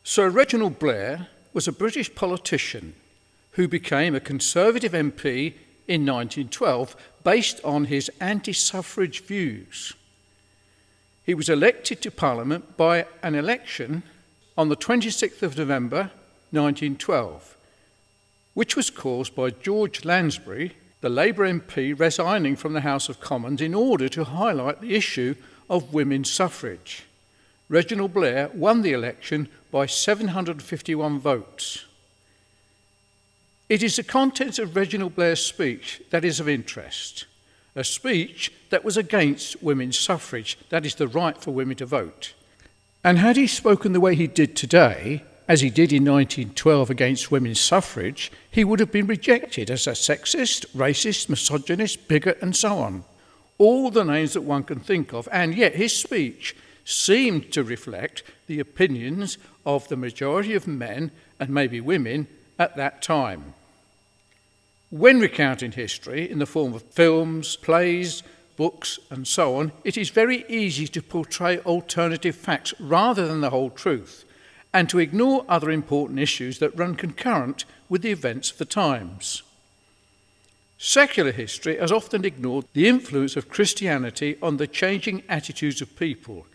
Sir Reginald Blair was a British politician who became a Conservative MP in 1912 based on his anti-suffrage views. He was elected to Parliament by an election on the 26th of November 1912, which was caused by George Lansbury, the Labour MP, resigning from the House of Commons in order to highlight the issue of women's suffrage. Reginald Blair won the election by 751 votes. It is the contents of Reginald Blair's speech that is of interest, a speech that was against women's suffrage, that is the right for women to vote. And had he spoken the way he did today, as he did in 1912 against women's suffrage, he would have been rejected as a sexist, racist, misogynist, bigot, and so on. All the names that one can think of, and yet his speech seemed to reflect the opinions of the majority of men, and maybe women, at that time. When recounting history in the form of films, plays, books, and so on, it is very easy to portray alternative facts rather than the whole truth, and to ignore other important issues that run concurrent with the events of the times. Secular history has often ignored the influence of Christianity on the changing attitudes of people,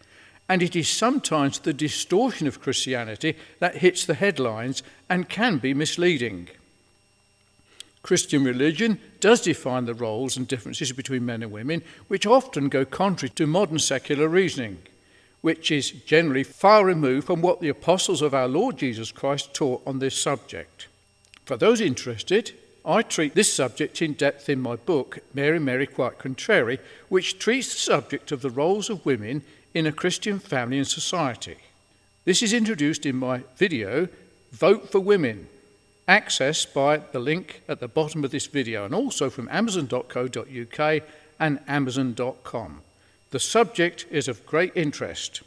and it is sometimes the distortion of Christianity that hits the headlines and can be misleading. Christian religion does define the roles and differences between men and women, which often go contrary to modern secular reasoning, which is generally far removed from what the apostles of our Lord Jesus Christ taught on this subject. For those interested, I treat this subject in depth in my book, Mary, Mary, Quite Contrary, which treats the subject of the roles of women in a Christian family and society. This is introduced in my video, Vote for Women, accessed by the link at the bottom of this video, and also from amazon.co.uk and amazon.com. The subject is of great interest.